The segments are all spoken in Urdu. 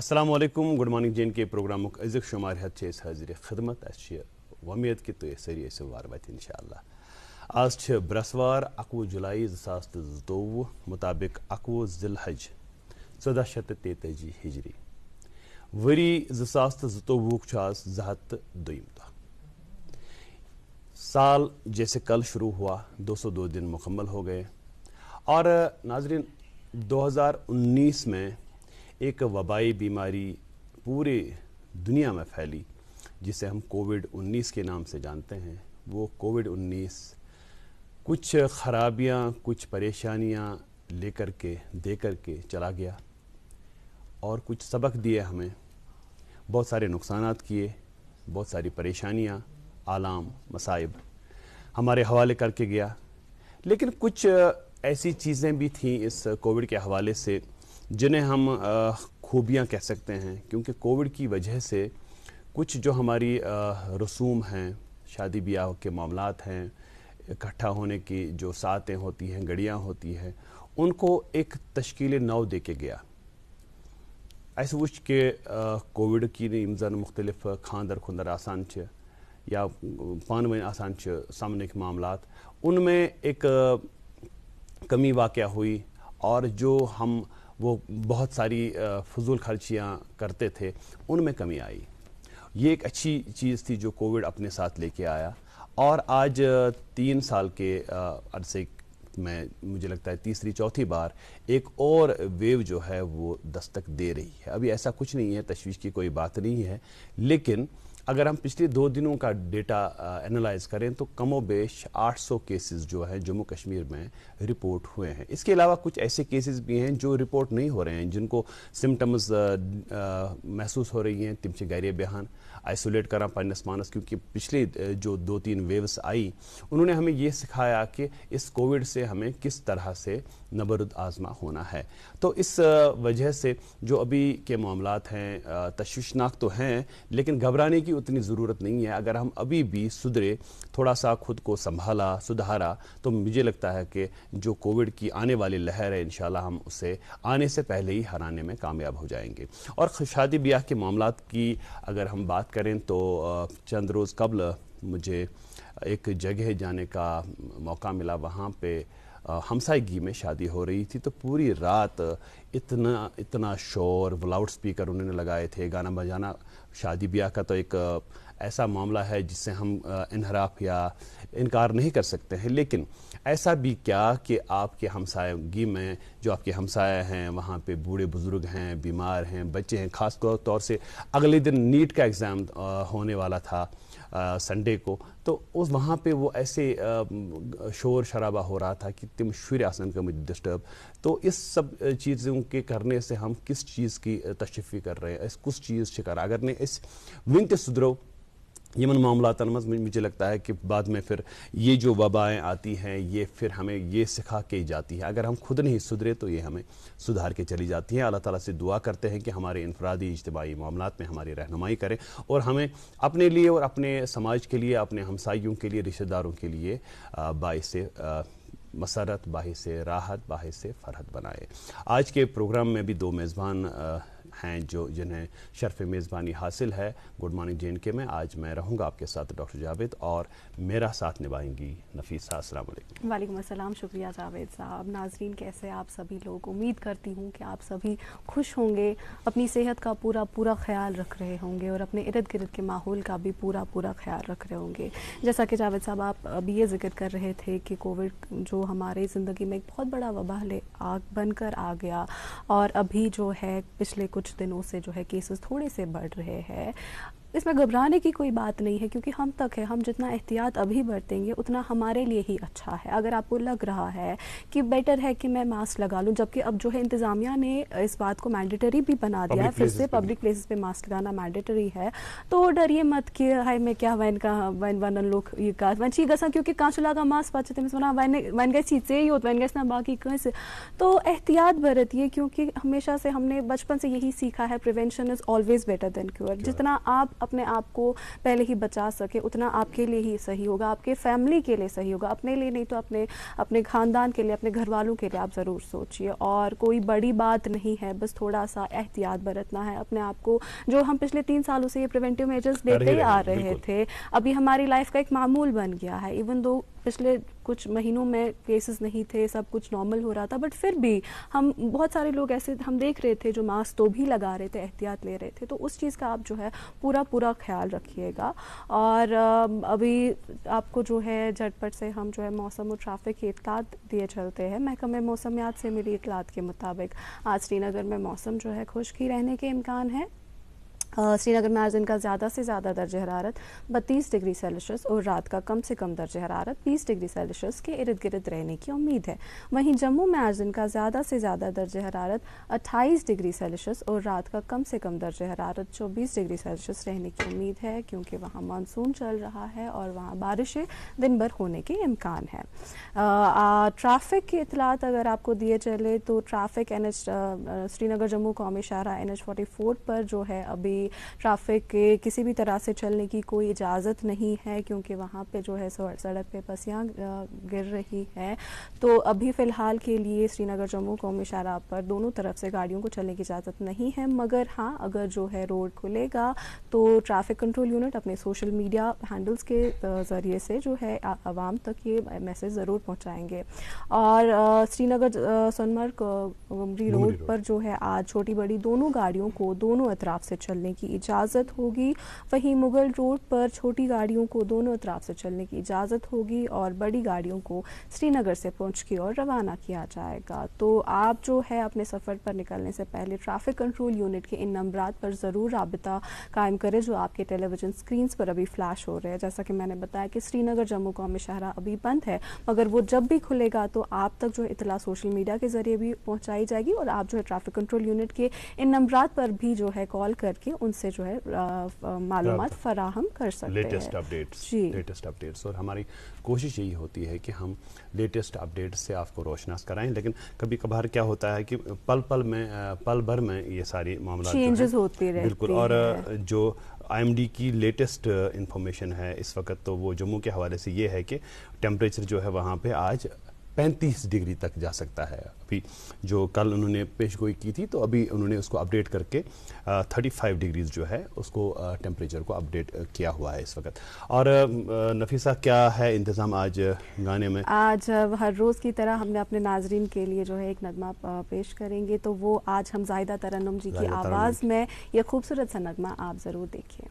السلام علیکم گڈ مارننگ جین کے پروگرام ازیک شمار ہتھ حاضر خدمت ومید کہ تھی سری وار وت انشاء اللہ. آج برسوار 21 جولائی 2022 مطابق 21 ذی الحج 1443 ہجری وری 2022 آج 202 دہ. سال جیسے کل شروع ہوا 202 دن مکمل ہو گئے. اور ناظرین 2019 میں ایک وبائی بیماری پورے دنیا میں پھیلی جسے ہم کووڈ-19 کے نام سے جانتے ہیں. وہ کووڈ-19 کچھ خرابیاں کچھ پریشانیاں لے کر کے دے کر کے چلا گیا اور کچھ سبق دیے ہمیں. بہت سارے نقصانات کیے, بہت ساری پریشانیاں آلام مصائب ہمارے حوالے کر کے گیا. لیکن کچھ ایسی چیزیں بھی تھیں اس کووڈ کے حوالے سے جنہیں ہم خوبیاں کہہ سکتے ہیں, کیونکہ کووڈ کی وجہ سے کچھ جو ہماری رسوم ہیں, شادی بیاہ کے معاملات ہیں, اکٹھا ہونے کی جو ساعتیں ہوتی ہیں, گھڑیاں ہوتی ہیں, ان کو ایک تشکیل نو دے کے گیا. ایسے وچ کہ کووڈ کی زن مختلف خاندر خندر آسان یا پان ون آسان سمنک معاملات, ان میں ایک کمی واقع ہوئی اور جو ہم وہ بہت ساری فضول خرچیاں کرتے تھے ان میں کمی آئی. یہ ایک اچھی چیز تھی جو کووڈ اپنے ساتھ لے کے آیا. اور آج 3 سال کے عرصے میں مجھے لگتا ہے تیسری چوتھی بار ایک اور ویو جو ہے وہ دستک دے رہی ہے. ابھی ایسا کچھ نہیں ہے, تشویش کی کوئی بات نہیں ہے, لیکن اگر ہم پچھلے 2 دنوں کا ڈیٹا انالائز کریں تو کم و بیش 800 کیسز جو ہیں جموں کشمیر میں رپورٹ ہوئے ہیں. اس کے علاوہ کچھ ایسے کیسز بھی ہیں جو رپورٹ نہیں ہو رہے ہیں, جن کو سمٹمز محسوس ہو رہی ہیں, تم سے گھر بیہان آئسولیٹ کرا پنس مانس, کیونکہ پچھلے جو 2-3 ویوز آئی انہوں نے ہمیں یہ سکھایا کہ اس کووڈ سے ہمیں کس طرح سے نبرد آزما ہونا ہے. تو اس وجہ سے جو ابھی کے معاملات ہیں تشویشناک تو ہیں, لیکن گھبرانے کی اتنی ضرورت نہیں ہے. اگر ہم ابھی بھی سدھرے, تھوڑا سا خود کو سنبھالا سدھارا, تو مجھے لگتا ہے کہ جو کووڈ کی آنے والی لہر ہے انشاءاللہ ہم اسے آنے سے پہلے ہی ہرانے میں کامیاب ہو جائیں گے. اور شادی بیاہ کے معاملات کی اگر ہم بات کریں تو چند روز قبل مجھے ایک جگہ جانے کا موقع ملا. وہاں پہ ہمسائیگی میں شادی ہو رہی تھی, تو پوری رات اتنا شور, لاؤڈ سپیکر انہوں نے لگائے تھے, گانا بجانا. شادی بیاہ کا تو ایک ایسا معاملہ ہے جس سے ہم انحراف یا انکار نہیں کر سکتے ہیں, لیکن ایسا بھی کیا کہ آپ کے ہمسایگی میں جو آپ کے ہمسایہ ہیں وہاں پہ بوڑھے بزرگ ہیں, بیمار ہیں, بچے ہیں. خاص طور سے اگلے دن نیٹ کا ایگزام ہونے والا تھا سنڈے کو, تو اس وہاں پہ وہ ایسے شور شرابہ ہو رہا تھا کہ تم شر آسن کا مجھے ڈسٹرب. تو اس سب چیزوں کے کرنے سے ہم کس چیز کی تشفی کر رہے ہیں, کس چیز شکار اگر نے اس ون تے سدرو یمن معاملات مجھے لگتا ہے کہ بعد میں پھر یہ جو وبائیں آتی ہیں یہ پھر ہمیں یہ سکھا کے جاتی ہے. اگر ہم خود نہیں سدھرے تو یہ ہمیں سدھار کے چلی جاتی ہیں. اللہ تعالیٰ سے دعا کرتے ہیں کہ ہمارے انفرادی اجتماعی معاملات میں ہماری رہنمائی کریں اور ہمیں اپنے لیے اور اپنے سماج کے لیے, اپنے ہمسائیوں کے لیے, رشتہ داروں کے لیے باعث مسرت, باعث راحت, باعث فرحت بنائے. آج کے پروگرام میں بھی 2 میزبان ہیں جنہیں شرف میزبانی حاصل ہے good morning J and K میں. آج میں رہوں گا آپ کے ساتھ ڈاکٹر جاوید, اور میرا ساتھ نبھائیں گی نفیسہ. السلام علیکم. وعلیکم السلام. شکریہ جاوید صاحب. ناظرین کیسے آپ سبھی لوگ؟ امید کرتی ہوں کہ آپ سبھی خوش ہوں گے, اپنی صحت کا پورا خیال رکھ رہے ہوں گے اور اپنے ارد گرد کے ماحول کا بھی پورا خیال رکھ رہے ہوں گے. جیسا کہ جاوید صاحب آپ ابھی یہ ذکر کر رہے تھے کہ کووڈ جو ہماری زندگی میں ایک بہت بڑا وبال بن کر آ گیا, اور ابھی جو ہے پچھلے کچھ دنوں سے جو ہے کیسز تھوڑے سے بڑھ رہے ہیں. اس میں گھبرانے کی کوئی بات نہیں ہے, کیونکہ ہم تک ہے, ہم جتنا احتیاط ابھی برتیں گے اتنا ہمارے لیے ہی اچھا ہے. اگر آپ کو لگ رہا ہے کہ بیٹر ہے کہ میں ماسک لگا لوں, جبکہ اب جو ہے انتظامیہ نے اس بات کو مینڈیٹری بھی بنا دیا ہے, پھر سے پبلک پلیسز پہ ماسک لگانا مینڈیٹری ہے, تو ڈریے مت کہ ہائی میں کیا ون لوگ یہ ون چی گژھان, کیونکہ کانچ لگا ماسک پہ تمس ون گژھِ ژے یوت ون گژھِ نا باقی کٲنٛسہِ. تو احتیاط برتیے, کیونکہ ہمیشہ سے ہم نے بچپن سے یہی سیکھا ہے, prevention is always better than cure. جتنا آپ اپنے آپ کو پہلے ہی بچا سکے اتنا آپ کے لیے ہی صحیح ہوگا, آپ کے فیملی کے لیے صحیح ہوگا, اپنے لیے نہیں تو اپنے خاندان کے لیے, اپنے گھر والوں کے لیے آپ ضرور سوچیے. اور کوئی بڑی بات نہیں ہے, بس تھوڑا سا احتیاط برتنا ہے اپنے آپ کو. جو ہم پچھلے 3 سالوں سے یہ پریونٹیو میجرز لیتے ہی آ رہے تھے, ابھی ہماری لائف کا ایک معمول بن گیا ہے. ایون دو پچھلے کچھ مہینوں میں کیسز نہیں تھے, سب کچھ نارمل ہو رہا تھا, بٹ پھر بھی ہم بہت سارے لوگ ایسے ہم دیکھ رہے تھے جو ماسک تو بھی لگا رہے تھے, احتیاط لے رہے تھے. تو اس چیز کا آپ جو ہے پورا خیال رکھیے گا. اور ابھی آپ کو جو ہے جھٹ پٹ سے ہم جو ہے موسم اور ٹریفک کی اطلاعات دیے چلتے ہیں. محکمہ موسمیات سے ملی اطلاعات کے مطابق آج سری نگر میں موسم جو ہے خشک ہی رہنے کے امکان ہے. سری نگر میں آج دن کا زیادہ سے زیادہ درجہ حرارت 32 ڈگری سیلسیس اور رات کا کم سے کم درجہ حرارت 20 ڈگری سیلسیس کے ارد گرد رہنے کی امید ہے. وہیں جموں میں آج دن کا زیادہ سے زیادہ درجہ حرارت 28 ڈگری سیلسیس اور رات کا کم سے کم درجہ حرارت 24 ڈگری سیلسیس رہنے کی امید ہے, کیونکہ وہاں مانسون چل رہا ہے اور وہاں بارشیں دن بھر ہونے کے امکان ہے. ٹریفک کی اطلاعات اگر آپ کو دیے چلے تو ٹریفک سری نگر جموں قومی شاہراہ NH44 پر جو ہے ابھی ٹریفک کے کسی بھی طرح سے چلنے کی کوئی اجازت نہیں ہے, کیونکہ وہاں پہ جو ہے سڑک پہ پسیاں گر رہی ہے. تو ابھی فی الحال کے لیے سری نگر جموں قومی شاہراہ پر دونوں طرف سے گاڑیوں کو چلنے کی اجازت نہیں ہے, مگر ہاں اگر جو ہے روڈ کھلے گا تو ٹریفک کنٹرول یونٹ اپنے سوشل میڈیا ہینڈلز کے ذریعے سے جو ہے عوام تک یہ میسج ضرور پہنچائیں گے. اور سری نگر سونمرگ گمری روڈ پر جو ہے آج چھوٹی بڑی دونوں گاڑیوں کو دونوں اطراف سے چلنے کی اجازت ہوگی. وہیں مغل روڈ پر چھوٹی گاڑیوں کو دونوں اطراف سے چلنے کی اجازت ہوگی اور بڑی گاڑیوں کو سری نگر سے پونچھ کی اور روانہ کیا جائے گا. تو آپ جو ہے اپنے سفر پر نکلنے سے پہلے ٹریفک کنٹرول یونٹ کے ان نمبرات پر ضرور رابطہ قائم کریں جو آپ کے ٹیلی ویژن اسکرینز پر ابھی فلیش ہو رہے ہیں. جیسا کہ میں نے بتایا کہ سری نگر جموں قومی شاہراہ ابھی بند ہے, مگر وہ جب بھی کھلے گا تو آپ تک جو اطلاع سوشل میڈیا کے ذریعے بھی پہنچائی جائے گی اور آپ جو ہے ٹریفک کنٹرول یونٹ کے ان نمبرات پر بھی جو ہے کال کر کے ان سے جو ہے معلومات فراہم کر سکتے ہیں. لیٹسٹ اپڈیٹس اور ہماری کوشش یہی ہوتی ہے کہ ہم لیٹسٹ اپڈیٹس سے آپ کو روشناس کرائیں, لیکن کبھی کبھار کیا ہوتا ہے کہ پل بھر میں یہ ساری معاملات چینجز ہوتی رہتی بالکل. اور جو IMD کی لیٹسٹ انفارمیشن ہے اس وقت تو وہ جموں کے حوالے سے یہ ہے کہ ٹیمپریچر جو ہے وہاں پہ آج 35 ڈگری تک جا سکتا ہے. ابھی جو کل انہوں نے پیش گوئی کی تھی تو ابھی انہوں نے اس کو اپڈیٹ کر کے 35 ڈگریز جو ہے اس کو ٹیمپریچر کو اپڈیٹ کیا ہوا ہے اس وقت. اور نفیسہ کیا ہے انتظام آج گانے میں؟ آج ہر روز کی طرح ہم نے اپنے ناظرین کے لیے جو ہے ایک نغمہ پیش کریں گے, تو وہ آج ہم زاہدہ ترنم جی کی آواز میں یہ خوبصورت سا نغمہ آپ ضرور دیکھیے.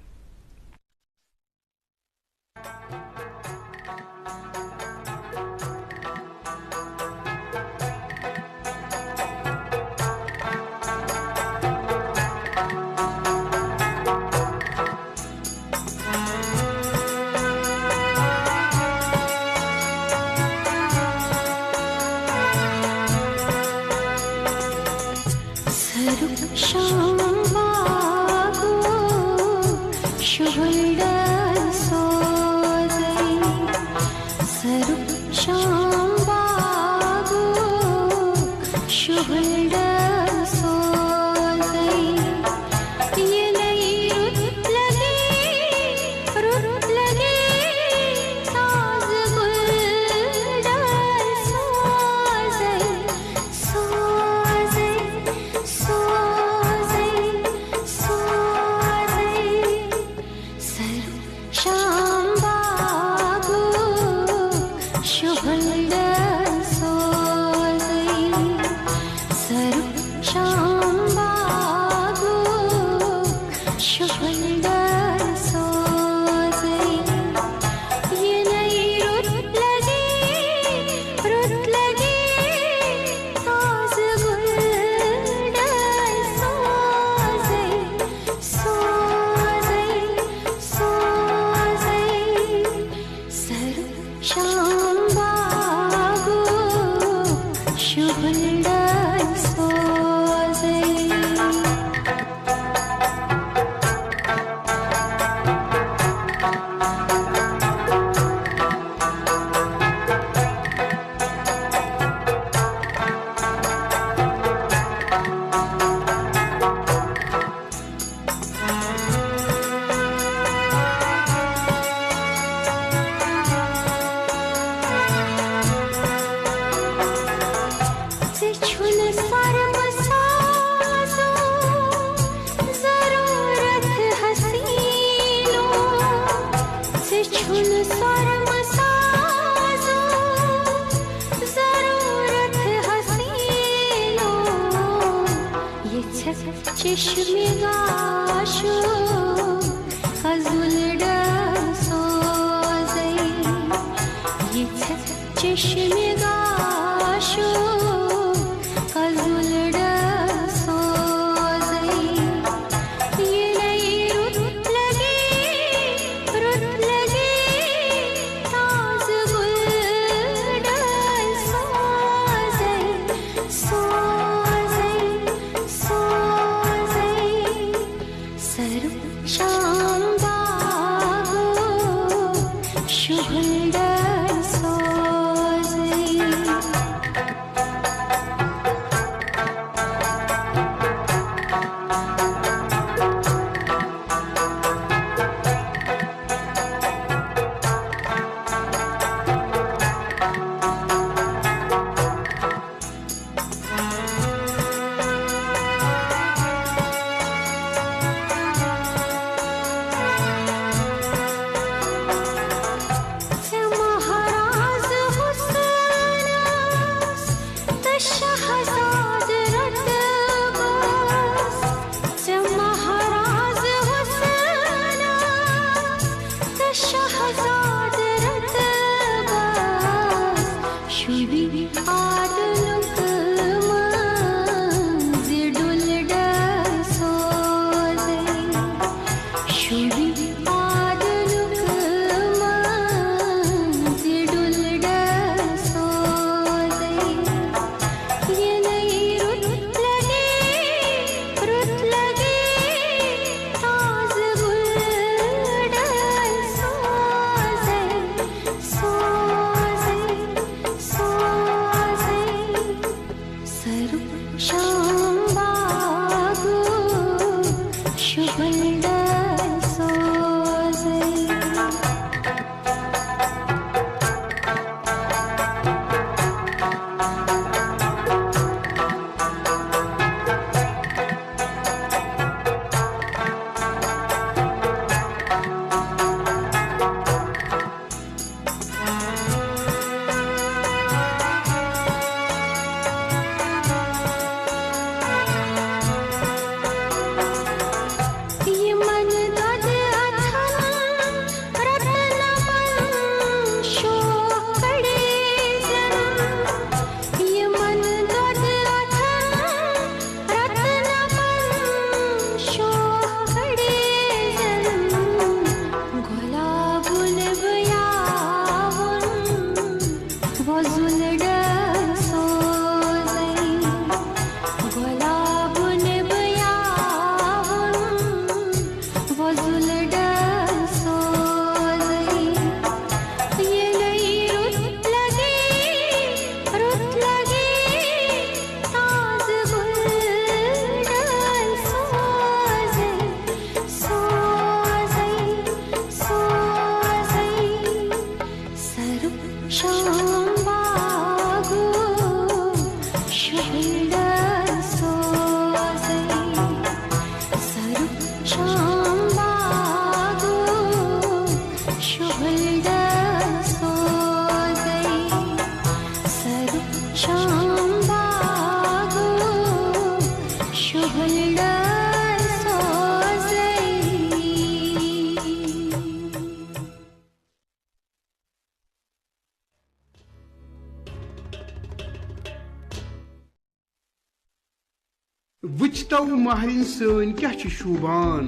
وچتو مہرین سن کیا شوبان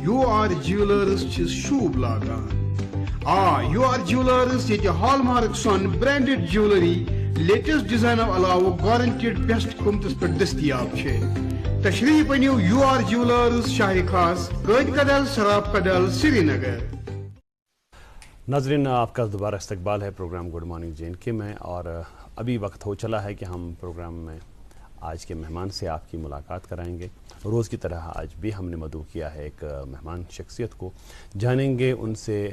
یو آر جیولرز شوب لاگان یو آر جیولرز یہ ہال مارک سون برانڈڈ جیولری لیٹسٹ ڈیزائن علاوہ گارنٹیڈ بیسٹ قیمتس پہ دستیاب تشریف انیو یو آر جیولرز شاہ خاص قید کدل سراب کدل سری نگر. ناظرین آپ کا دوبارہ استقبال ہے programme good morning J N کے میں، اور ابھی وقت ہو چلا ہے کہ ہم پروگرام میں آج کے مہمان سے آپ کی ملاقات کرائیں گے. روز کی طرح آج بھی ہم نے مدعو کیا ہے ایک مہمان شخصیت کو، جانیں گے ان سے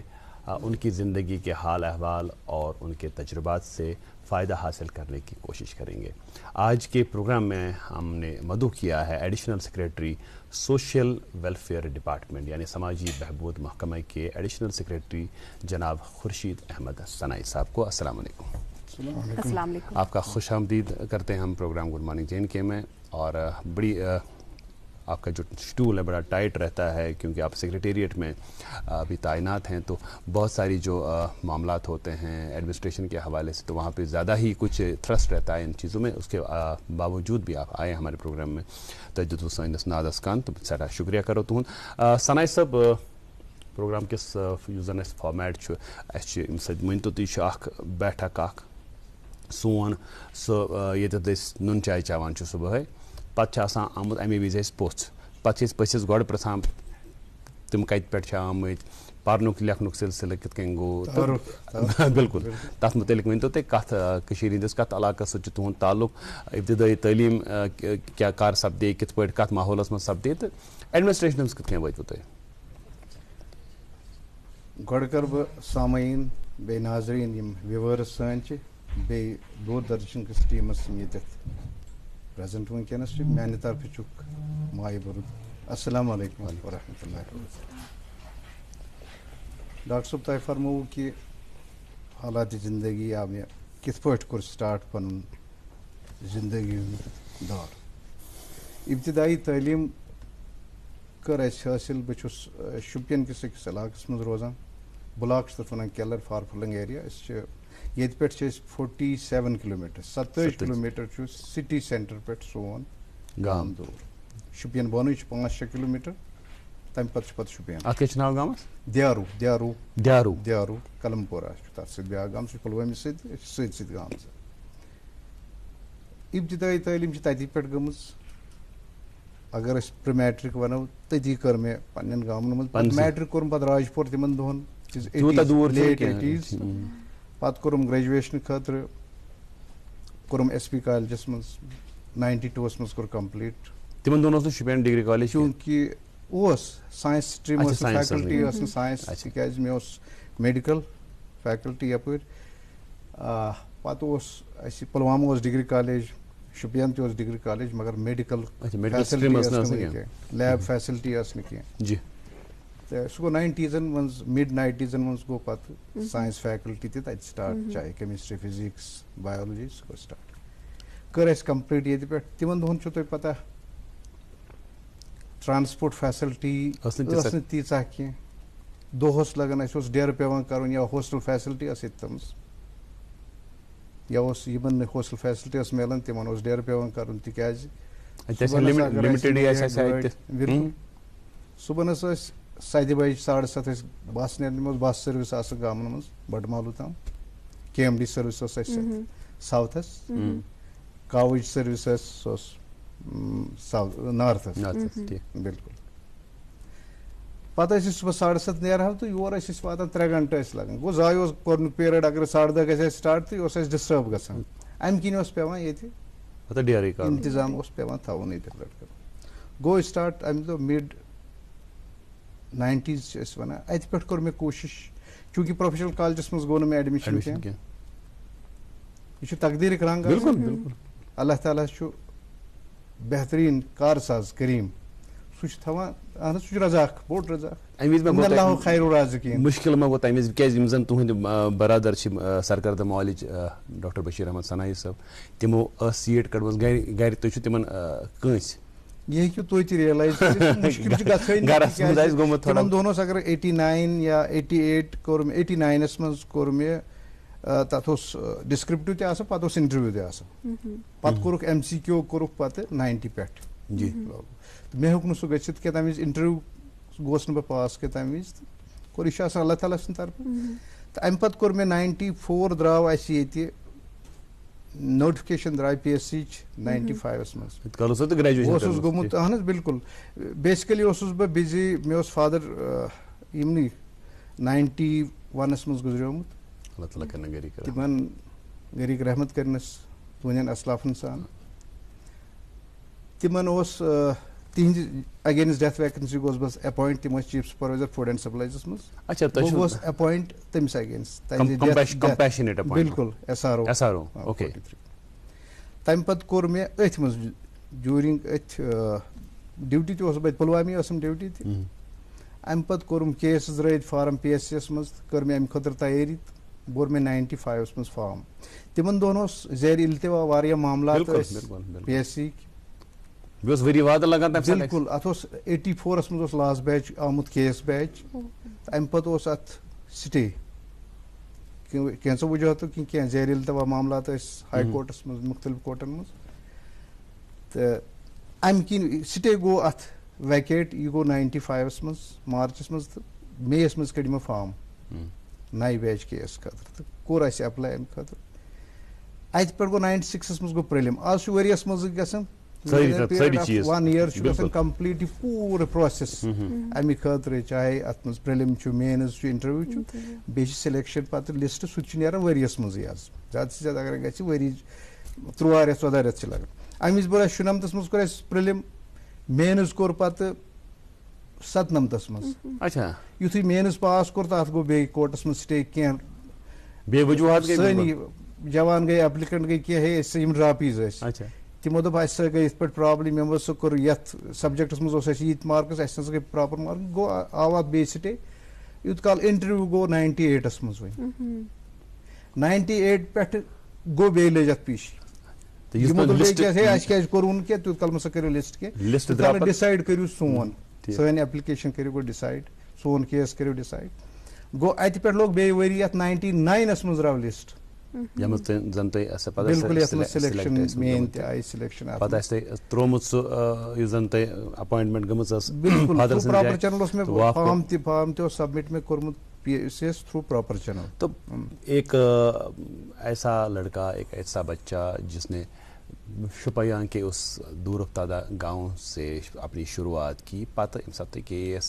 ان کی زندگی کے حال احوال اور ان کے تجربات سے فائدہ حاصل کرنے کی کوشش کریں گے. آج کے پروگرام میں ہم نے مدعو کیا ہے additional secretary social welfare department یعنی سماجی بہبود محکمہ کے ایڈیشنل سیکریٹری جناب خورشید احمد سنائی صاحب کو. السلام علیکم. السلام علیکم. آپ کا خوش آمدید کرتے ہیں ہم programme good morning J and K میں. اور بڑی آپ کا جو شیڈول ہے بڑا ٹائٹ رہتا ہے کیونکہ آپ سیکریٹریٹ میں ابھی تعینات ہیں, تو بہت ساری جو معاملات ہوتے ہیں ایڈمنسٹریشن کے حوالے سے تو وہاں پہ زیادہ ہی کچھ تھرسٹ رہتا ہے ان چیزوں میں. اس کے باوجود بھی آپ آئے ہمارے پروگرام میں تجدید سائنس نادس کان تو سارا شکریہ کرو تہد. سنائی صاحب پروگرام کس یس زن اس فارمیٹ ورنتو تھی اخ بیٹھک اخ سون سہ یس نون چائے چاوان صبح پتہ آمت امے وز پوچھ پتہ پسس گۄڈٕ پرژھان تم کتہِ پٮ۪ٹھ چھِ آمٕتۍ پرنُک لیکھنُک سلسلہٕ کِتھ کٔنۍ گوٚو بالکل تتھ متعلق ؤنۍتو تُہۍ کتھ کٔشیٖرِ ہٕنٛدِس کتھ علاقس سۭتۍ چھُ تُہُنٛد تعلق ابتدٲیی تعلیٖم کیٛاہ کر سپدے کِتھ پٲٹھۍ کتھ ماحولس منٛز سپدے تہٕ ایڈمنسٹریشنس کِتھ کٔنۍ وٲتوٕ تُہۍ. گۄڈٕ کر بہٕ سامعیٖن بیٚیہِ ناظریٖن یِم وِوٲرٕس سٲنۍ چھِ بیٚیہِ دوٗردرشن کِس ٹیٖمس یِم ییٚتٮ۪تھ پریزنٹ ونکس میانہ طرف چھ ماے برود. السلام علیکم ورحمۃ اللہ وبرکاتہ. ڈاکٹر صٲب تۄہہِ فرمووُ کہ حالات زندگی آو مےٚ کِتھ پٲٹھۍ کوٚر سٹارٹ پنُن زندگی ہُنٛد دور. ابتدائی تعلیٖم کٔر اَسہِ حٲصِل. بہٕ چھُس شُپین کِس أکِس علاقس منٛز روزان, بلاک چھِ تَتھ وَنان کیلر فارفلنگ ایریا. أسۍ چھِ ییٚتہِ پٮ۪ٹھ چھِ أسۍ 47 کِلوٗمیٖٹر 27 کِلوٗمیٖٹر چھُ سٹی سینٹر پٮ۪ٹھ سون گام دوٗر. شُپین بۄنٕے چھُ 5-6 کِلوٗمیٖٹر تَمہِ پتہٕ چھُ پتہٕ شُپین. اتھ کیٛاہ چھُ ناو گامس؟ دیاروٗ دیاروٗ دیاروٗ دیاروٗ کلمپورہ چھُ تتھ سۭتۍ بیٛاکھ گام سُہ چھُ پُلوٲمِس سۭتۍ أسۍ چھِ سۭتۍ سۭتۍ گام زٕ. ابتدٲیی تعلیٖم چھِ تتی پٮ۪ٹھ گٔمٕژ. اگر أسۍ پرِ میٹرک ونو تٔتی کٔر مےٚ پننٮ۪ن گامن منٛز. میٹرک کوٚرُم پتہٕ راجپور تِمن دۄہن لیٹ 80s. پتہٕ کوٚرُم گریجویشن خٲطرٕ کوٚرُم ایس پی کالجس منٛز 92 منٛز کوٚر کمپلیٖٹ. تِمن دۄہن اوس نہٕ شُپین ڈگری کالج چوٗنکہِ اوس ساینس سٹریٖم ٲس نہٕ فیکلٹی ٲس نہٕ ساینس تِکیازِ مےٚ اوس میڈِکل فیکلٹی یپٲرۍ. پتہٕ اوس اَسہِ پُلوامہ اوس ڈگری کالیج, شُپین تہِ اوس ڈگری کالیج, مگر میڈِکل فیسلٹی ٲس نہٕ کینٛہہ, لیب فیسلٹی ٲس نہٕ کینٛہہ. تہٕ سُہ گوٚو 90s منٛز مِڈ 90s منٛز گوٚو پتہٕ ساینس فیکلٹی تہِ تتہِ سٹارٹ, چاہے کیمسٹری فزِکس بایولجی سُہ گوٚو سٹارٹ. کٔر اَسہِ کمپلیٖٹ ییٚتہِ پٮ۪ٹھ. تِمن دۄہن چھُو تۄہہِ پتہ ٹرانسپورٹ فیسلٹی ٲس نہٕ تیٖژاہ کینٛہہ. دۄہ اوس لگان, اَسہِ اوس ڈیرٕ پیٚوان کرُن, یا ہوسٹل فیسلٹی ٲس ییٚتہِ تھٲمٕژ, یا اوس یِمن نہٕ ہوسٹل فیسلٹی ٲس میلان تِمن اوس ڈیرٕ پیٚوان کرُن تِکیازِ صبحن ٲس أسۍ 7 بجہِ 7:30 ٲسۍ بس نیران. یِم ٲس بس سٔروِس آسان گامن منٛز بڈمالوٗ تام. کے ایم ڈی سٔروِس ٲس اَسہِ ساوتھس, کاوٕچ سٔروِس ٲس سۄ ٲس نارتھس. بالکل. پتہٕ ٲسۍ أسۍ صبحس 7:30 نیرہو تہٕ یور ٲسۍ أسۍ واتان 3 گنٹہٕ ٲسۍ لگان. گوٚو زایہِ اوس گۄڈنیُک پیریڈ. اگر 10:30 گژھِ ہا سٹارٹ تہٕ یہِ اوس اَسہِ ڈسٹرب گژھان. امہِ کِنۍ اوس پیٚوان ییٚتہِ انتظام اوس پیٚوان تھاوُن ییٚتہِ پٮ۪ٹھ. گوٚو سٹارٹ امہِ دۄہ مِڈ 90s چھِ أسۍ ونان. اتہِ پٮ۪ٹھ کوٚر مےٚ کوٗشش, چوٗنکہِ پروفیشنل کالجس منٛز گوٚو نہٕ مےٚ ایڈمِشن کینٛہہ. یہِ چھُ تقدیٖرٕکۍ رنٛگ آسان. اللہ تعالیٰ چھُ بہتریٖن کارساز کریٖم. سُہ چھُ تھاوان, اہن حظ سُہ چھُ رزاق, بوٚڑ رزاق. اللہ خیر الرازقیٖن. مُشکِل ما گوٚو تمہِ وِزِ کیازِ یِم زن تُہنٛدۍ برادر چھِ سرکردٕ مالِچ ڈاکٹر بشیٖر احمد سنایی صٲب, تِمو ٲس سیٖٹ کٔڑمٕژ گرِ تُہۍ چھِو تِمن کٲنٛسہِ. یہِ ہیٚکِو تُہۍ تہِ ریلایز کٔرِتھ. مُشکِل چھُ گژھان. تِمن دۄہن اوس اگر 89 یا 88 کوٚر مےٚ 89 منٛز کوٚر مےٚ تتھ اوس ڈسکرپٹِو تہِ آسان, پتہٕ اوس انٹرویو تہِ آسان. پتہٕ کوٚرُکھ MCQ کوٚرُکھ پتہٕ 90 پٮ۪ٹھ. مےٚ ہیوٚک نہٕ سُہ گٔژھِتھ کینٛہہ. تمہِ وِزِ انٹرویو گوس نہٕ بہٕ پاس کینٛہہ تمہِ وِزِ. کوٚر, یہِ چھُ آسان اللہ تعالیٰ سٕنٛدِ طرفہٕ. تہٕ امہِ پتہٕ کوٚر مےٚ 94 درٛاو اَسہِ ییٚتہِ نوٹفکیشن درٛاے PSC چہِ 95 منٛز. اوسُس گوٚمُت, اہن حظ بالکل. بیسِکلی اوسُس بہٕ بِزی. مےٚ اوس فادر یِمنٕے 91 منٛز گُزریومُت. تِمن گرِک رحمت کٔرنس تُہنٛدٮ۪ن اسلافن سان. تِمن اوس تہذ اگینسٹ ڈیتھ ویکنسی گوس بس اپوینٹ تم چیف سپروائزر فوڈ اینڈ سپلائزس مز اچھا گوس اپوینٹ تمس اگینسٹ کمپیشنیٹ بالکل SRO اوکے تمہ پتہ کوٚر مےٚ أتھۍ منٛز جوٗرِنٛگ أتھۍ ڈیوٹی تہِ اوسُس بہٕ پُلوامی ٲسٕم ڈیوٹی تہِ اَمہِ پتہٕ کوٚرُم کیسز رٲدۍ فارم PSC یس منٛز کٔر مےٚ اَمہِ خٲطرٕ تیٲری بوٚر مےٚ 95 منٛز فارم تِمن دۄہن اوس زیر التوا واریاہ معاملات ٲسۍ PSC بالکل اتھ اوس 84 منٛز اوس لاسٹ بیچ آمُت کیس بیچ اَمہِ پتہٕ اوس اتھ سٹے کینٛژو وجوہاتو کِنۍ کینٛہہ زیر التوا معاملات ٲسۍ ہاے کورٹس منٛز مختلف کورٹن منٛز تہٕ امہِ کِنۍ سٹے گوٚو اتھ ویکیٹ یہِ گوٚو 95 منٛز مارچس منٛز تہٕ مے یس منٛز کٔڑۍ مےٚ فارم نَیہِ بیچ کیس خٲطرٕ تہٕ کوٚر اسہِ ایپلاے امہِ خٲطرٕ اتہِ پٮ۪ٹھ گوٚو 96 منٛز گوٚو پرلم آز چھُ ؤریس منٛزٕے گژھان 1 year چھُ گژھان کمپلیٖٹ یہِ پوٗرٕ پروسیس امہِ خٲطرٕ چاہے اتھ منٛز پرلم چھُ مینٕز چھُ انٹرویو چھُ بیٚیہِ چھِ سلیکشن پتہٕ لسٹ سُہ تہِ چھُ نیران ؤریس منٛزٕے آز زیادٕ سے زیادٕ اگر گژھِ ؤری 13 رٮ۪تھ 14 رٮ۪تھ چھِ لگان امہِ وِزِ بوٚر اسہِ 96 منٛز کوٚر اسہِ پرلم مینٕز کوٚر پتہٕ 97 منٛز یُتھُے مینٕز پاس کوٚر تہٕ اتھ گوٚو بیٚیہِ کورٹس منٛز سٹے کینٛہہ سٲنی جوان گٔے ایپلِکینٹ گٔے کینٛہہ ہے أسۍ یِم ڈراپیٖز ٲسۍ تِمو دوٚپ اَسہِ سا گٔے یِتھ پٲٹھۍ پرابلم یِمو سُہ کوٚر یتھ سبجیکٹس منٛز اوس اَسہِ ییٖتۍ مارکٕس اَسہِ نسا گٔے پراپر مارکٕس گوٚو آو اتھ بیٚیہِ سٹے یوٗت کال انٹرویو گوٚو 98 منٛز وۄنۍ 98 پٮ۪ٹھٕ گوٚو بیٚیہِ لٔج اتھ پیٖشی یِمو دوٚپ بیٚیہِ کیٛاہ ہے اَسہِ کیٛازِ کوٚروٕ نہٕ کینٛہہ تیوٗت کال مہ سا کٔرِو لسٹ کینٛہہ ڈِسایڈ کٔرِو سون سٲنۍ ایپلِکیشن کٔرِو گۄڈٕ ڈِسایڈ سون کیس کٔرِو ڈِسایڈ گوٚو اتہِ پٮ۪ٹھ لوٚگ بیٚیہِ ؤری اتھ 99 منٛز درٛاو لسٹ بالکل یتھ منٛز سلیکشن میٲنۍ تہِ آیہِ سلیکشن بالکل پراپر چینل اوس مےٚ فارم تہِ اوس سبمٹ مےٚ کوٚرمُت PCS تھرو پراپر چینل تو ایک ایسا لڑکا ایک ایسا بچہ جس نے شوپیان کے اس دور افتادہ گاؤں سے اپنی شروعات کی پتہ ییٚمہِ ساتہٕ تۄہہِ KAS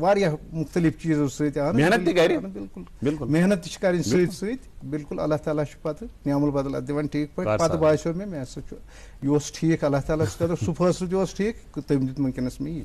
واریاہ مختلف چیزو سۭتۍ محنت تہِ کرِ بالکل محنت تہِ چھِ کرٕنۍ سۭتۍ سۭتۍ بالکل اللہ تعالیٰ چھُ پتہٕ نیامُل بدل اتھ دِوان ٹھیٖک پٲٹھۍ پتہٕ باسیو مےٚ ہسا چھُ یہِ اوس ٹھیٖک اللہ تعالیٰ ہس خٲطرٕ سُہ فٲصلہٕ تہِ اوس ٹھیٖک تٔمۍ دیُت وٕنکیٚنس مےٚ یہِ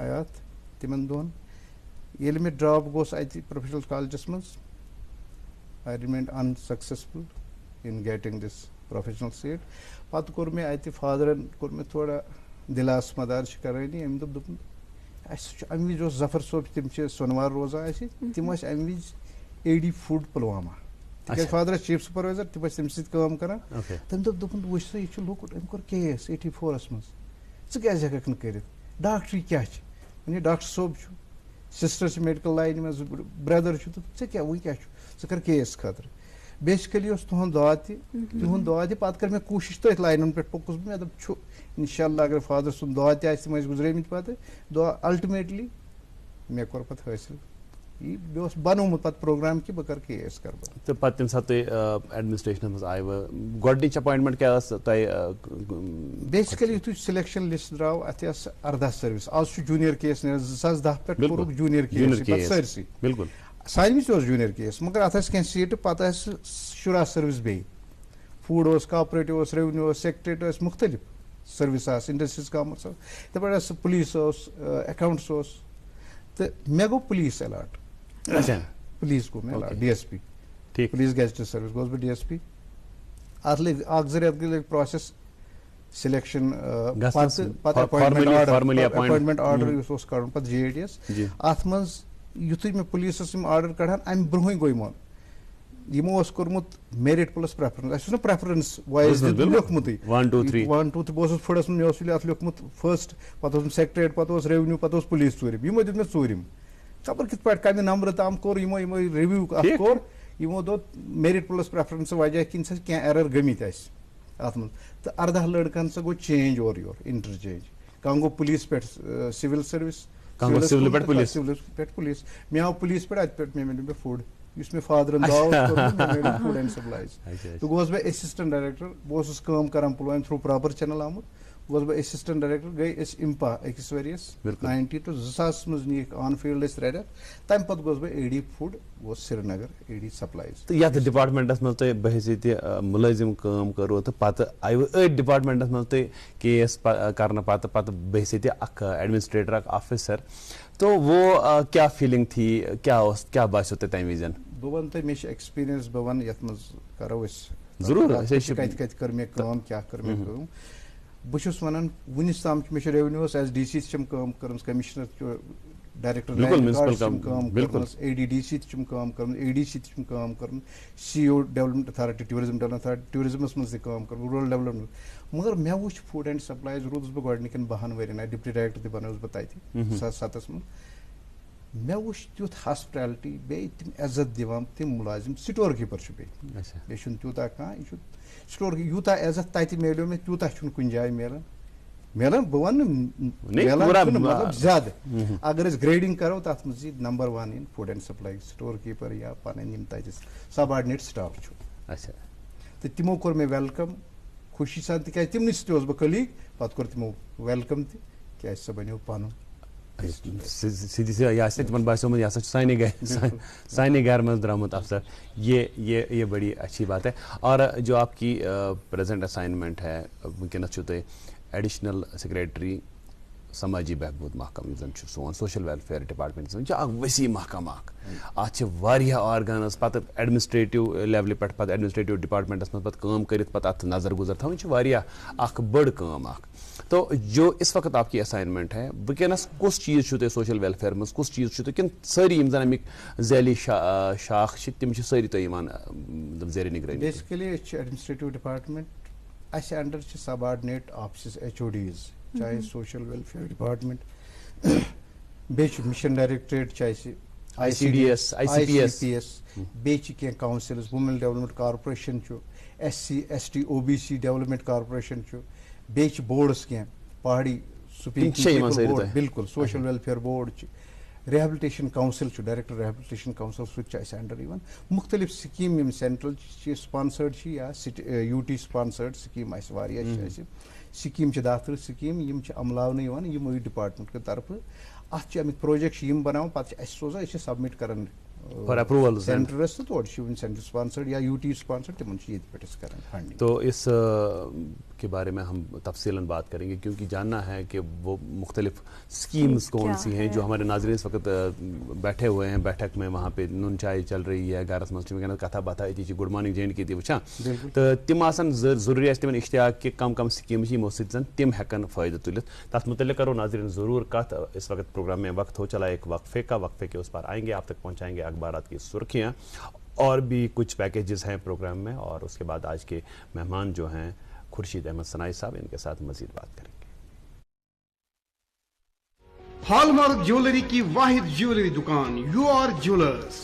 حیات تِمن دۄہن ییٚلہِ مےٚ ڈراپ گوس اتہِ پروفیشنل کالجس منٛز I remained unsuccessful in getting this professional seat. پتہٕ کوٚر مےٚ اتہِ فادرن کوٚر مےٚ تھوڑا دِلاس مدار چھِ کرٲنی أمۍ دوٚپ اَسہِ چھُ اَمہِ وِزِ اوس ظفر صٲب تِم چھِ سۄنوار روزان اَسہِ تِم ٲسۍ اَمہِ وِزِ AD فوڈ پُلوامہ تِکیٛازِ فادر ٲسۍ چیٖف سُپروایزر تِم ٲسۍ تٔمِس سۭتۍ کٲم کران تٔمۍ دوٚپ وٕچھ سا یہِ چھُ لۄکُٹ أمۍ کوٚر KAS 84 منٛز ژٕ کیٛازِ ہٮ۪ککھ نہٕ کٔرِتھ ڈاکٹری کیٛاہ چھِ وۄنۍ ڈاکٹر صٲب چھُ سسٹر چھِ میڈِکل لاینہِ منٛز برٛدر چھُ تہٕ ژےٚ کیٛاہ وۄنۍ کیٛاہ چھُ ژٕ کر KAS خٲطرٕ بیسِکلی اوس تُہُنٛد دعا تہِ تِہُنٛد دعا تہِ پتہٕ کٔر مےٚ کوٗشِش تٔتھۍ لاینن پٮ۪ٹھ پوٚکُس بہٕ مےٚ دوٚپ چھُ انشاء اللہ اگر فادر سُنٛد دعا تہِ آسہِ تِم ٲسۍ گُزریمٕتۍ پتہٕ دعا الٹِمیٹلی مےٚ کوٚر پتہٕ حٲصِل یہِ مےٚ اوس بنومُت پتہٕ پروگرام کہِ بہٕ کرٕ KAS کرٕ بہٕ تہٕ پتہٕ تَمہِ ساتہٕ تُہۍ ایڈمِنِسٹریشنس منٛز آیوٕ گۄڈنِچ اپوینٹمنٹ کیٛاہ ٲس تۄہہِ بیسِکلی یُتھُے سِلیکشن لسٹ درٛاو اتھ ٲس 18 سٔروِس آز چھُ جوٗنیر KAS نیران 2010 پٮ۪ٹھ کوٚرُکھ جوٗنیر KAS پتہٕ سٲرسٕے بالکل سانہِ وِزِ تہِ اوس جوٗنیر KAS مگر اتھ ٲسۍ کینٛہہ سیٖٹہٕ پتہٕ ٲسۍ 10 سٔروِس بیٚیہِ فوڈ اوس کاپریٹِو اوس ریونیوٗ اوس سیکرٹریٹ ٲسۍ مختلف سٔروِس آسہٕ انڈسٹریٖز کامٲرٕس اوس یِتھٕے پٲٹھۍ ٲس پُلیٖس اوس اکاونٹس اوس تو مے گو پولیس الاٹ پولیس گو مے الاٹ D S P police gazetted service goes بہ ڈی ایس پی ات لگ اخ زٕ رٮ۪تھ لگ پروسیس سلیکشن اپوائنٹمنٹ آرڈر یس کڑن پتہ جے ڈی ایس ات من یتھے میں پولیسس آرڈر کڑان امہ برونٛہٕے گوٚو یمو کورمت میرٹ پلس پریفرنس نا پریفرنس وائز لیوکھمت 1 2 3 بہٕ اوسُس فُڈس منٛز مےٚ اوس اتھ لیوکھمت فرسٹ پتہٕ اوسُم سیکریٹ پتہٕ اوس ریونیو پتہٕ اوس پولیس ژوٗرِم یمو دیُت مےٚ ژوٗرِم خبر کِتھ پٲٹھۍ کمہِ نمبرٕ تام کوٚر یمو رِویو اتھ کوٚر یمو دوٚپ میرٹ پلس پریفرنس وجہ کِنۍ چھِ کینٛہہ ایرر گٔمٕتۍ اَسہِ اتھ منٛز تہٕ 18 لڑکن سا گوٚو چینج اورٕ یور انٹرچینج کانٛہہ گوٚو پولیس پٮ۪ٹھ سِول سٔروِس پٮ۪ٹھ پولیس مےٚ آو پولیس پٮ۪ٹھ اتہِ پٮ۪ٹھ مےٚ میلیو مےٚ فوڈ یُس مےٚ فادرن داو کوٚرمُت فوڈ اینڈ سپلایز تہٕ گوس بہٕ اسسٹنٹ ڈایریکٹر بہٕ اوسُس کٲم کران پُلوامہِ تھروٗ پراپر چینل آمُت گوس بہٕ اسسٹنٹ ڈایریکٹر گٔے أسۍ اِمپا أکِس ؤرِیس 90 ٹُو 2000 منٛز نِیِکھ آن فیٖلڈ أسۍ 3 رٮ۪تھ تمہِ پتہٕ گوس بہٕ اے ڈی فوڈ گوس سرینگر اے ڈی سپلایز تہٕ یتھ ڈپارٹمنٹس منٛز تۄہہِ بحیثیتہِ مُلٲزِم کٲم کٔروٕ تہٕ پتہٕ آیوٕ أتھۍ ڈپارٹمنٹس منٛز تُہۍ کے ایس کرنہٕ پتہٕ بحیثیتہِ اکھ ایڈمنسٹریٹر اکھ آفیسر تو وہ کیا فیلنگ تھی کیا باسیو تۄہہِ تمہِ وِزِ بہٕ ونہٕ تۄہہِ مےٚ چھِ ایکسپیرینس بہٕ ونہٕ یتھ منٛز کرو أسۍ ضروٗر کتہِ کٔر مےٚ کٲم کیاہ کٔر مےٚ کٲم بہٕ چھُس ونان وُنِس تام چھِ مےٚ چھِ ریونیوس ایز ڈی سی تہِ چھم کٲم کٔرمٕژ کمشنر ڈایریکٹر کٲم کٔرمٕژ اے ڈی ڈی سی تہِ چھم کٲم کٔرمٕژ اے ڈی سی تہِ چھم کٲم کٔرمٕژ C O development authority tourism development authority ٹوٗرزمس منٛز تہِ کٲم کٔرمٕژ روٗرل ڈیولپمنٹ مگر مےٚ وٕچھ فوڈ اینڈ سپلایز روٗدُس بہٕ گۄڈنِکٮ۪ن 10 ؤرین ڈپٹی ڈایریکٹر تہِ بنیوس بہٕ تتہِ 2007 منٛز مےٚ وٕچھ تیُتھ ہاسپٹیلٹی بیٚیہِ تِم عزت دِوان تِم مُلازِم سٹور کیٖپر چھُ بیٚیہِ چھُنہٕ تیوٗتاہ کانٛہہ یہِ چھُ سٹور یوٗتاہ عزت تتہِ میلیو مےٚ تیوٗتاہ چھُنہٕ کُنہِ جایہِ میلان بہٕ ونہٕ مطلب زیادٕ اگر أسۍ گریڈنگ کرو تتھ منٛز یی نمبر 1 یِن food and supply store keeper یا پنٕنۍ یِم تتہِ سب آرڈنیٹ سٹاف چھُ تہٕ تِمو کوٚر مےٚ ویلکم خوشی سان تِکیازِ تِمنٕے سۭتۍ اوسُس بہٕ کلیٖگ پتہٕ کوٚر تِمو ویلکم تہِ کیازِ سۄ بنیو پنُن سیدھی آسہِ تِمن باسیومُت یہِ ہسا چھُ سانے گھر منٛز درامُت افسر یہ بڑی اچھی بات ہے اور جو آپ کی پریزنٹ اسائنمنٹ ہے ونکیٚنس چھُو تُہۍ ایڈیشنل سیکریٹری سماجی بہبود محکمہ یُس زن چھُ سون سوشل ویلفیئر ڈپارٹمنٹ یہِ چھُ اکھ ؤسیع محکمہ اکھ اتھ چھِ واریاہ آرگنز پتہٕ ایڈمنسٹریٹو لیولہِ پٮ۪ٹھ پتہٕ ایڈمنسٹریٹو ڈپارٹمنٹس منٛز پتہٕ کٲم کٔرِتھ پتہٕ اتھ نظر گُزر تھاوٕنۍ چھِ واریاہ اکھ بٔڑ کٲم اکھ تو جو اس وقت آپ کی اسائنمنٹ ہے ونکیٚنس کُس چیٖز چھُو تۄہہِ سوشل ویلفیئر منٛز کُس چیٖز چھُو تۄہہِ کِنہٕ سٲری یِم زن امیِکۍ ذیلی شاخ چھِ تِم چھِ سٲری تۄہہِ یِوان زیرِ نگرٲنی بیسکلی أسۍ چھِ ایڈمنسٹریٹو ڈپارٹمنٹ اسہِ انڈر چھِ subordinate offices H O Ds چاہے سوشل ویلفیئر ڈپارٹمنٹ بیٚیہِ چھُ مشن ڈایریکٹریٹ چھِ اَسہِ I C D S I C P S بیٚیہِ چھِ کینٛہہ کونسلز وومین ڈیولپمنٹ کارپوریشن چھُ S C S T O B C development corporation چھُ بیٚیہِ چھِ بورڈس کینٛہہ پہاڑی بورڈ بالکل سوشل ویلفیئر بورڈ چھِ ریہبلٹیشن کونسل چھُ ڈایریکٹر ریہبلٹیشن کونسل سُہ تہِ چھُ اَسہِ انڈر یِوان مختلف سکیٖم یِم سینٹرل چھِ سپانسٲرڈ چھِ یا یوٗ ٹی سپانسٲرڈ سکیٖم اَسہِ واریاہ چھِ اَسہِ سکیٖم چھِ 10 سکیٖم یِم چھِ عملاونہٕ یِوان یِموٕے ڈپارٹمنٹ کہِ طرفہٕ اتھ چھِ امیِکۍ پروجیکٹ چھِ یِم بناوان پتہٕ چھِ اَسہِ سوزان أسۍ چھِ سبمٹ کران سینٹرس تہٕ تورٕ چھِ یِوان سینٹر سپانسرڈ یا یوٗ ٹی سپانسرڈ تِمن چھِ ییٚتہِ پٮ۪ٹھ أسۍ کران فنڈنگ تو اس کے بارے میں ہم تفصیلاً بات کریں گے کیونکہ جاننا ہے کہ وہ مختلف اسکیمز کون سی ہیں جو ہمارے ناظرین اس وقت بیٹھے ہوئے ہیں بیٹھک میں وہاں پہ نون چائے چل رہی ہے گھرس منٛز چھِ ونکیٚنس کتھا باتھا أتی گڈ مارننگ جے اینڈ کے تہِ وٕچھان تہٕ تِم آسان ضروٗری آسہِ تِمن اشتیاق کہ کم سکیمز چھِ یِمو سۭتۍ زن تِم ہٮ۪کن فٲیدٕ تُلِتھ تتھ متعلق کرو ناظرین ضرور کتھ اس وقت پروگرام میں وقت ہو چلا ایک وقفے کا وقفے کے اس پار آئیں گے آپ تک پہنچائیں گے اخبارات کی سرخیاں اور بھی کچھ پیکیجز ہیں پروگرام میں اور اس کے بعد آج کے مہمان جو ہیں خورشید احمد ثنائی صاحب ان کے ساتھ مزید بات کریں گے. ہال مارک جیولری کی واحد جیولری دکان U R jewellers.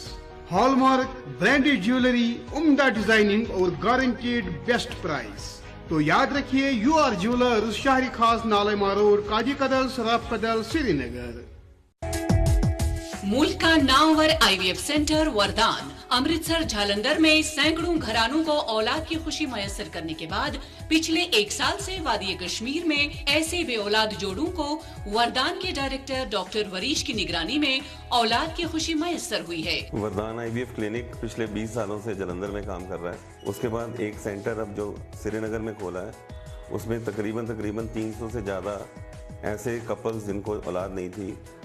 Hallmark branded jewellery عمدہ ڈیزائننگ اور گارنٹیڈ بیسٹ پرائز. تو یاد رکھیے یو آر جیولرز شہری خاص نالما روڈ کاجی کدل سراف کدل سری نگر. ملک کا نامور آئی وی ایف سینٹر وردان امرتسر جھالندر میں سینکڑوں گھرانوں کو اولاد کی خوشی میسر کرنے کے بعد پچھلے 1 سال سے وادی کشمیر میں ایسے بے اولاد جوڑوں کو وردان کے ڈائریکٹر ڈاکٹر وریش کی نگرانی میں اولاد کی خوشی میسر ہوئی ہے. وردان آئی وی ایف کلینک پچھلے 20 سالوں سے جلندر میں کام کر رہا ہے. اس کے بعد ایک سینٹر اب جو سری نگر میں کھولا ہے اس میں تقریباً 300 سے زیادہ ایسے کپلز جن کو اولاد نہیں تھی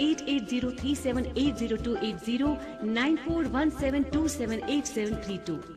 8803780280 9417278732।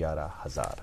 11,000।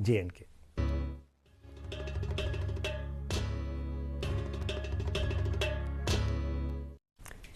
JNK.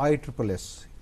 ISSS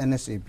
NSAP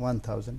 1000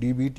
DBT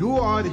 UR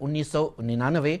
1999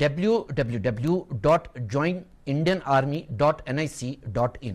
www.joinindianarmy.nic.in।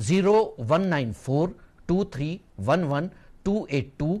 01942311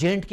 JNK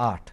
8।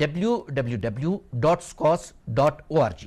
www.scos.org।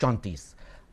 34।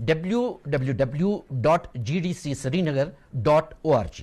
www.gdcsrinagar.org।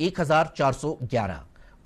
1411।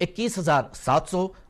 21,700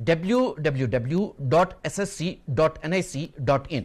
www.ssc.nic.in।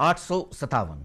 857।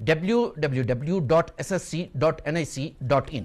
www.ssc.nic.in।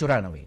94,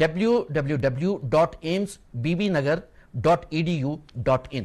www.aimsbbnagar.edu.in।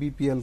BPL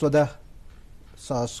14,000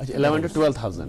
11 to 12,000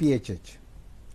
PHH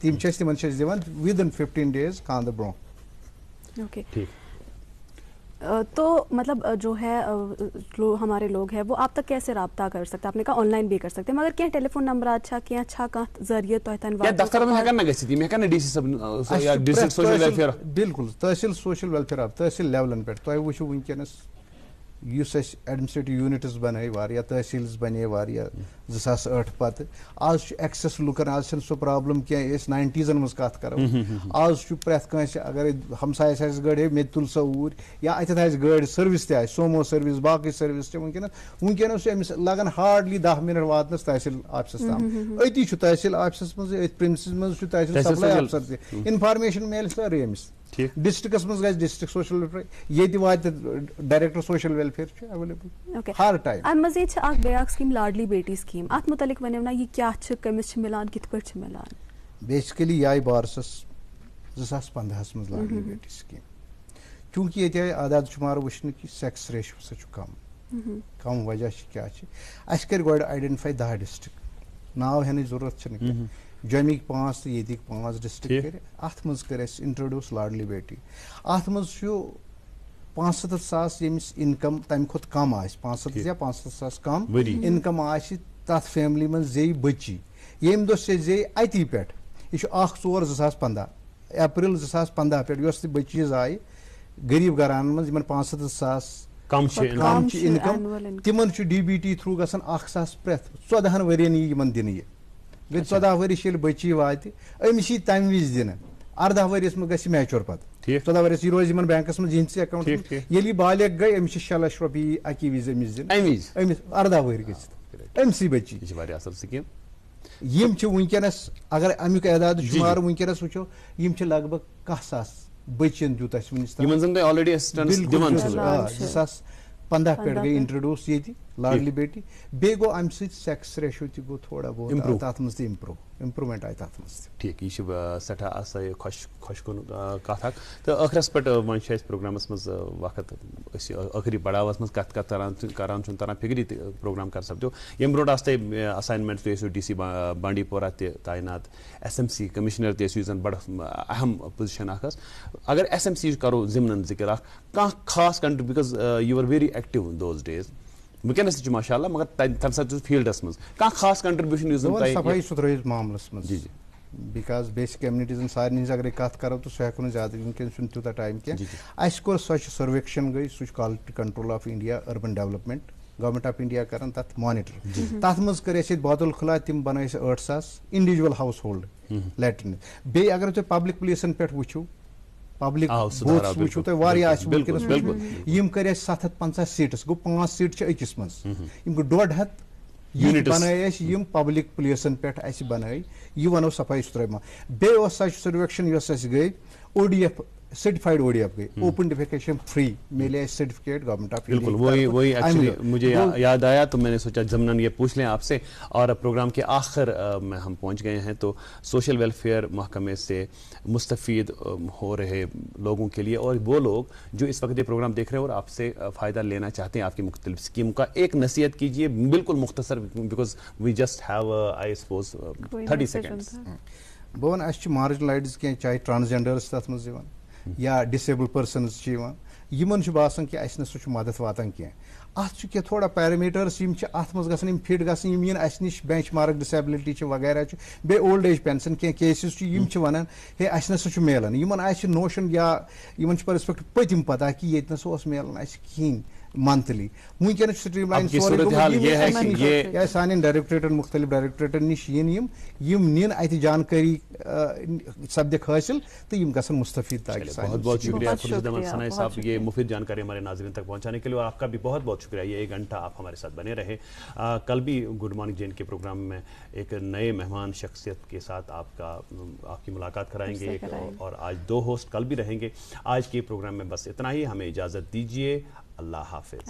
تم تمن دِوان within 15 days خاندر برونٛہہ. اوکے تو مطلب جو ہے ہمارے لوگ ہیں وہ آپ تک کیسے رابطہ کر سکتے ہیں؟ آپ نے کہا آن لائن بھی کر سکتے ہیں مگر کیا ٹیلی فون نمبر اچھا کیا اچھا کانٛہہ ذریعہ تۄہہِ تانۍ بالکل تحصیل سوشل ویلفیئر تحصیل لیولن پٮ۪ٹھ تۄہہِ وٕچھِو وٕنکیٚنس یُس اَسہِ ایڈمنسٹریٹو یوٗنٹٕس بنٲے واریاہ تحصیلز بنے واریاہ 2008 پتہٕ آز چھُ ایکسس لُکن آز چھنہٕ سۄ پرابلم کینٛہہ أسۍ 90s منٛز کتھ کرو آز چھُ پرٛٮ۪تھ کٲنٛسہِ اگرے ہمسایس آسہِ گٲڑۍ ہے مےٚ تہِ تُل سۄ اوٗرۍ یا اتٮ۪تھ آسہِ گٲڑۍ سٔروِس تہِ آسہِ سومو سٔروِس باقٕے سٔروِس چھِ وٕنکیٚنس چھُ أمِس لگان ہارڈلی 10 منٹ واتنس تحصیل آفسس تام أتی چھُ تحصیل آفسس منٛز أتھۍ پرٛمسس منٛز چھُ تحصیل سپلاے افسر تہِ انفارمیشن میلہِ سٲرٕے أمِس ڈسٹرکس منٛز گژھِ ڈسٹرک سوشل ویلفیئر ییٚتہِ واتہِ ڈایریکٹر سوشل ویلفیئر چھُ ایویلیبل ہر ٹائم. امہِ مزید چھِ اکھ بیاکھ سکیٖم لاڈلی بیٹی سکیٖم اتھ متعلق ؤنِو نا یہِ کیاہ چھِ کٔمِس چھِ مِلان کِتھ پٲٹھۍ چھِ مِلان؟ بیسکلی یہِ آیہِ بارسس 2015 منٛز لاڈلی بیٹی سکیٖم چوٗنٛکہِ ییٚتہِ آیہِ عاداد شُمار وٕچھنہٕ کہِ سیکس ریشو ہسا چھُ کم وجہ چھِ کیاہ چھِ اَسہِ کٔرۍ گۄڈٕ آیڈینٹِفاے 10 ڈسٹرک ناو ہٮ۪نٕچ ضروٗرت چھنہٕ کینٛہہ جومِکۍ 5 تہٕ ییٚتِکۍ 5 ڈسٹرک کٔرۍ اتھ منٛز کٔر اَسہِ انٹرڈیوٗس لاڈلی بیٹی اتھ منٛز چھُ 75,000 ییٚمِس انکم تمہِ کھۄتہٕ کم آسہِ 75,000 یا 75,000 کم انکم آسہِ تتھ فیملی منٛز زیٚیہِ بٔچی ییٚمہِ دۄہ سۄ زیٚیہِ اتی پٮ۪ٹھ یہِ چھُ 1/4/2015 اپریل 2015 پٮ۪ٹھ یۄس تہِ بٔچی زایہِ غریٖب گرانن منٛز یِمن 75,000 کم چھِ انکم تِمن چھُ DBT تھروٗ گژھان 1,000 پرٛٮ۪تھ 14 ؤرین یی یِمن دِنہٕ یہِ گٔے 14 ؤرِش ییٚلہِ بٔچی واتہِ أمِس یی تمہِ وِزِ دِنہٕ 18 ؤرِیس منٛز گژھِ میچور پتہٕ 14 ؤرِیس یہِ روزِ یِمن بینکس منٛز یِہنٛدِس ایکاونٹس منٛز ییٚلہِ یہِ بالغ گٔے أمِس چھِ 6 لچھ رۄپیہِ اکی وِزِ أمِس دِنہٕ أمِس 18 ؤہرۍ گٔژھِتھ أمسٕے بٔچی یِم چھِ وٕنکیٚنس اگر امیُک اعداد شُمار وٕنکیٚنس وٕچھو یِم چھِ لگ بگ 1,000 بٔچین دیُت اَسہِ وٕنِس تام 2015 پٮ۪ٹھ گٔے انٹرڈیوٗس ییٚتہِ لاڈلی بیٹی بیٚیہِ گوٚو امہِ سۭتۍ سیکس ریشو تہِ گوٚو تھوڑا بہت تتھ منٛز تہِ امپروٗمینٹ آیہِ تتھ منٛز تہِ. ٹھیٖک یہِ چھِ سٮ۪ٹھاہ اَصٕل خۄش کُن کتھ اکھ تہٕ ٲخرس پٮ۪ٹھ وۄنۍ چھِ اَسہِ پروگرامس منٛز وقت أسۍ ٲخری پڑاوس منٛز کتھ کران چھُنہٕ تران فِکری تہِ پروگرام کر سپدیو ییٚمہِ برونٛٹھ آسہٕ تۄہہِ اساینمنٹ تُہۍ ٲسِو DC بانڈی پورہ تہِ تعینات SMC کمشنر تہِ ٲسِو یُس زن بڑٕ اہم پُزِشن اکھ ٲس اگر SMC کرو ضمنن ذِکر اکھ کانٛہہ خاص country because you are very active those days وٕنکیٚنس تہِ چھُ ماشاء اللہ مگر تمہِ ساتہٕ چھُ فیٖلڈس منٛز کانٛہہ خاص کنٹربیوٗشن یُس زن صفٲیی سُتھرٲیِس معاملس منٛز بِکاز بیسِک کمیونٹیٖزن سارنٕے ہِنٛز اگرے کتھ کرو تہٕ سُہ ہٮ۪کو نہٕ زیادٕ وٕنکیٚن چھُنہٕ تیوٗتاہ ٹایم کینٛہہ اَسہِ کوٚر سۄچھ سٔرویکشن گٔے سُہ چھُ کالٹی control of India urban development government of India کران تتھ مانِٹر تتھ منٛز کٔرۍ اَسہِ ییٚتہِ بیت الخلا تِم بنٲے اَسہِ 8,000 انڈیوجول ہاوُس ہولڈ لیٹرِن بیٚیہِ اگر تُہۍ پبلک پلیسن پٮ۪ٹھ وٕچھِو پبلک بوتھس وٕچھِو تُہۍ واریاہ آسہِ وٕنکیٚنس یِم کٔرۍ اَسہِ 750 سیٖٹس گوٚو 5 سیٖٹ چھِ أکِس منٛز یِم گوٚو 150 یوٗنٹ بنٲے اَسہِ یِم پبلک پلیسن پٮ۪ٹھ اَسہِ بنٲے یہِ وَنو صفٲیی سُتھرٲیی بیٚیہِ اوس سۄچھ سٔرویکشن یۄس اَسہِ گٔے ODF سرٹیفائڈ ODF گئی اوپن ڈیفیکیشن فری ملے سرٹیفکیٹ گورنمنٹ آف بالکل وہی ایکچولی مجھے یاد آیا تو میں نے سوچا ضمناً یہ پوچھ لیں آپ سے اور پروگرام کے آخر میں ہم پہنچ گئے ہیں تو سوشل ویلفیئر محکمے سے مستفید ہو رہے لوگوں کے لیے اور وہ لوگ جو اس وقت یہ پروگرام دیکھ رہے ہیں اور آپ سے فائدہ لینا چاہتے ہیں آپ کی مختلف اسکیم کا ایک نصیحت کیجیے بالکل مختصر because we just have I suppose 30 seconds بہٕ وَنہٕ اَسہِ چھِ مارجنلایزڈ کینٛہہ چاہے ٹرانسجینڈٲرٕس تَتھ منٛز یِوان یا ڈِسیبل پٔرسنٕز چھِ یِوان یِمن چھُ باسان کہِ اَسہِ نسا چھُ مدد واتان کینٛہہ اَتھ چھُ کینٛہہ تھوڑا پیرامیٖٹٲرٕس یِم چھِ اَتھ منٛز گژھن یِم فِٹ گژھٕنۍ یِم یِن اَسہِ نِش بینچ مارک ڈِسیبلٹی چھِ وغیرہ چھُ بیٚیہِ اولڈ ایج پینشن کینٛہہ کیسز چھِ یِم چھِ وَنان ہے اَسہِ نسا چھُ میلان یِمن آسہِ نوشن یا یِمن چھُ پٔرسپیکٹِو پٔتِم پتہ کہِ ییٚتہِ نسا اوس میلان اَسہِ کِہینۍ منتھلی وٕنکیٚنس چھُ سٹریٖم لایِن سورُے سانٮ۪ن ڈایریکٹریٹن مُختٔلِف ڈایریکٹریٹن نِش یِن یِم نِن اَتہِ جانکٲری سپدِکھ حٲصِل تہٕ یِم گژھن مستفید تاکہ بہت بہت شکریہ خورشید احمد ثنائی صاحب یہ مفید جانکاری ہمارے ناظرین تک پہنچانے کے لیے آپ کا بھی بہت بہت شکریہ یہ 1 گھنٹہ آپ ہمارے ساتھ بنے رہے کل بھی گڈ مارننگ جین کے پروگرام میں ایک نئے مہمان شخصیت کے ساتھ آپ کی ملاقات کرائیں گے اور آج 2 ہوسٹ کل بھی رہیں گے آج کے پروگرام میں بس اتنا ہی ہمیں اجازت دیجیے اللہ حافظ.